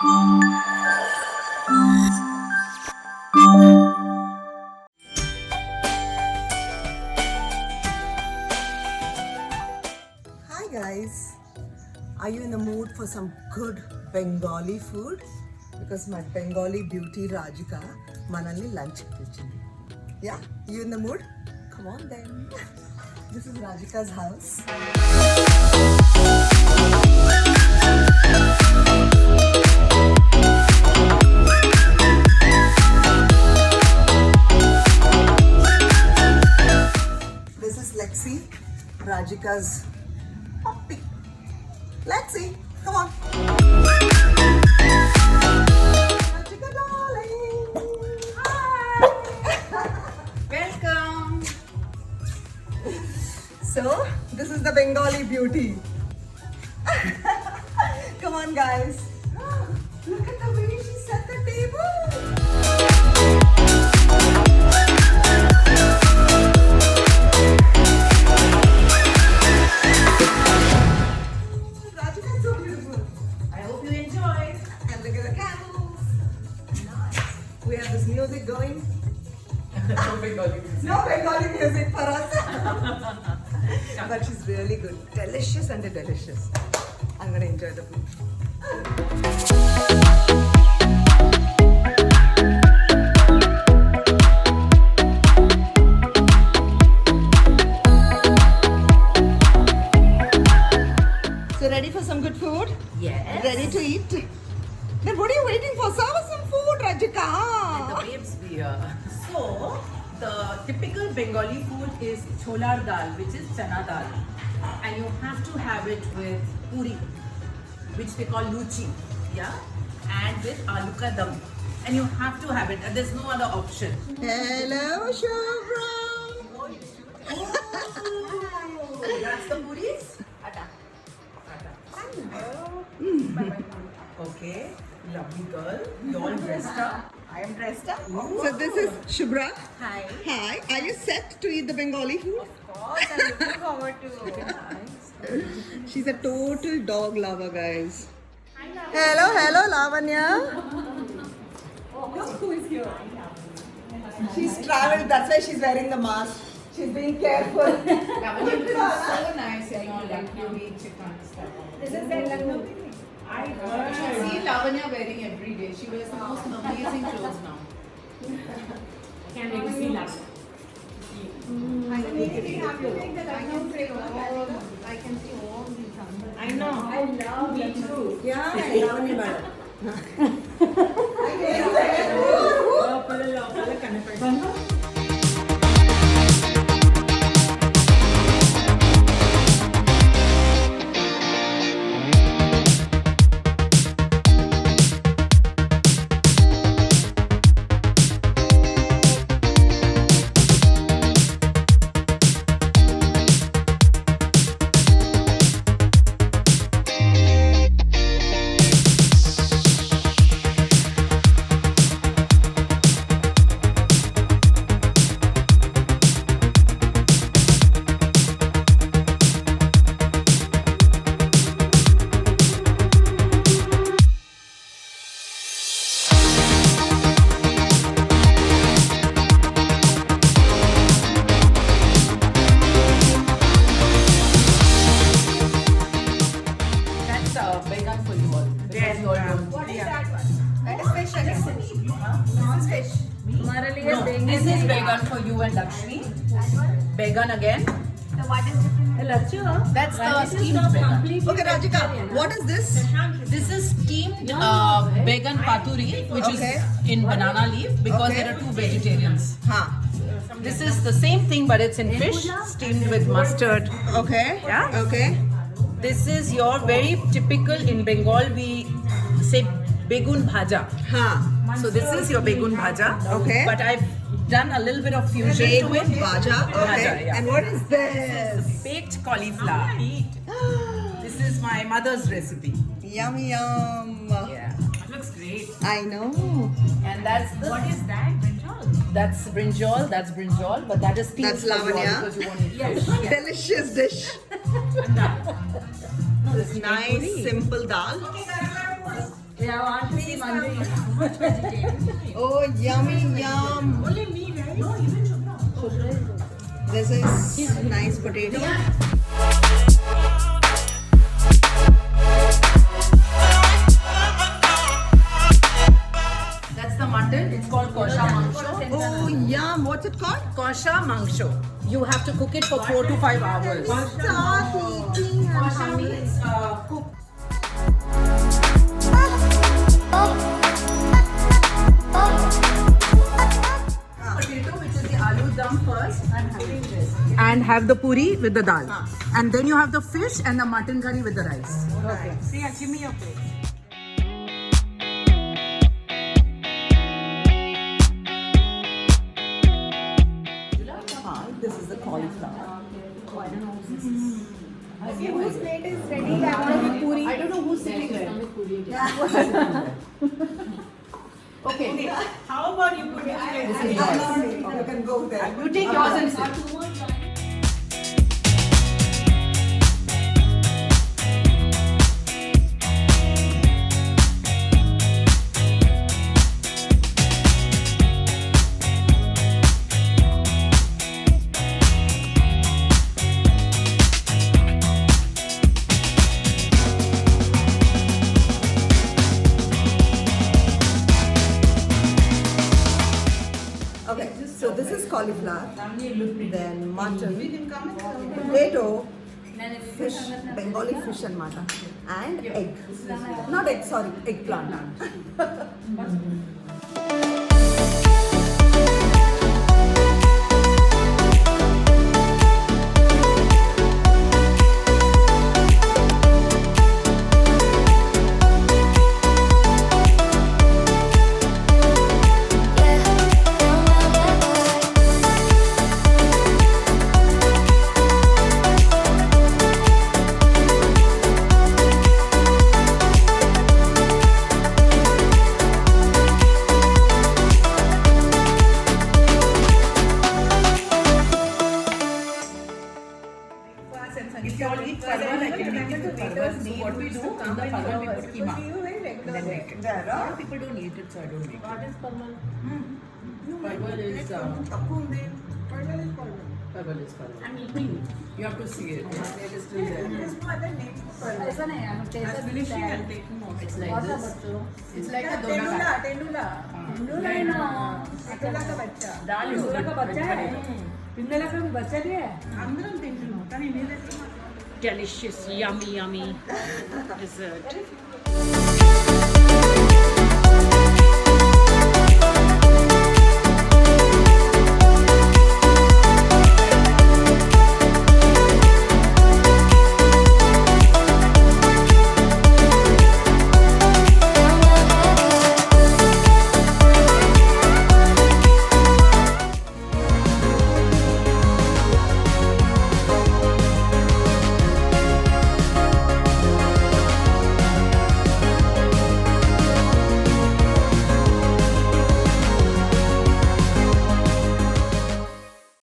Hi guys, are you in the mood for some good Bengali food? Because my Bengali beauty Rajika manalni lunch kitchindi. Yeah, you in the mood? Come on then. This is Rajika's house. This is Lexi, Rajika's puppy. Lexi, come on. Rajika darling. Hi. Welcome. So, this is the Bengali beauty. Come on, guys. Look at the way she set the table. Rajika, it's so beautiful. I hope you enjoy. And look at the candles. Nice. We have this music going. No Bengali. No Bengali music for us. But she's really good. Delicious and delicious. I'm gonna enjoy the food. So ready for some good food? Yes. Ready to eat? Then what are you waiting for? Serve us some food, Rajika. The babes beer. So, the typical Bengali food is cholar dal, which is chana dal. And you have to have it with puri, which they call luchi. Yeah? And with aloo ka dum. And you have to have it. And there's no other option. Hello, Shubhra. Oh, that's the puris? Okay, lovely girl. You all dressed up. I am dressed up. So this is Shubhra. Hi. Hi. Are you set to eat the Bengali food? Of course, I'm looking forward to it. She's a total dog lover, guys. Hello, Lavanya. Who is here? She's traveled. That's why she's wearing the mask. She's being careful. Lavanya looks so nice in your Lucknow chicken stuff. This is their Lucknow picnic. I heard. See Lavanya wearing every day. She wears the most amazing clothes now. Can't wait to see Lucknow. I can see all these numbers. I know. I love me too. Yeah, Lavanya madam. That's vegan for you all. Because you all don't. What is that one? That is fish again. This is fish. No, this is vegan for you and Lakshmi. Vegan again. So what is different? That's the steamed vegan. Okay, Rajika, what is this? This is steamed vegan paturi, which Okay. is in banana leaf because Okay. there are two vegetarians. Huh. This is the same thing, but it's in fish, steamed with mustard. Okay. Yeah. Okay. This is your very typical in Bengal. We say begun bhaja. Huh. So this is your begun bhaja. Okay. But I've done a little bit of fusion to Begun it. bhaja. Okay. Bhaja, yeah. And what is this? Baked cauliflower. This is my mother's recipe. Yum yum. Yeah. Looks great. I know. And that's the. What is that? Brinjal. That's brinjal. That's brinjal. But that is steamed That's for you all lavanya. because you want to eat fish. Delicious dish. No, this is Nice, simple dal. Yeah, I want to see Manju eat too much vegetarian. Oh, yummy, yum. Only me, right? No, even Shubhra. This is nice potato. That's the mutton. It's called kosha mangsho. Oh, yum. What's it called? Kosha mangsho. You have to cook it for 4 to 5 hours. Start eating. Kosha means cooked. Potato, which is the aloo dum first. I'm having this. And have the puri with the dal. And then you have the fish and the mutton curry with the rice. Okay. Priya, give me your plate. This is the cauliflower. Whose plate is ready? I want to be puri. I don't know who's sitting there. Okay. How about you put your plate? This is yours. You can go there. You take yours and sit. Okay, so this is cauliflower, then mutton, potato, fish, Bengali fish and mutton, and egg. Not egg, sorry, eggplant. If you all eat parvan, I can make it with parvan. So what we do, in the parvan we put keema. Then make it. A lot of people don't eat it, so I don't make it. What is parvan? Parvan is parvan is parvan. I'm eating. You have to see it. It is still there. It's like this. It's like a donut. Dal is good. Delicious, yummy dessert.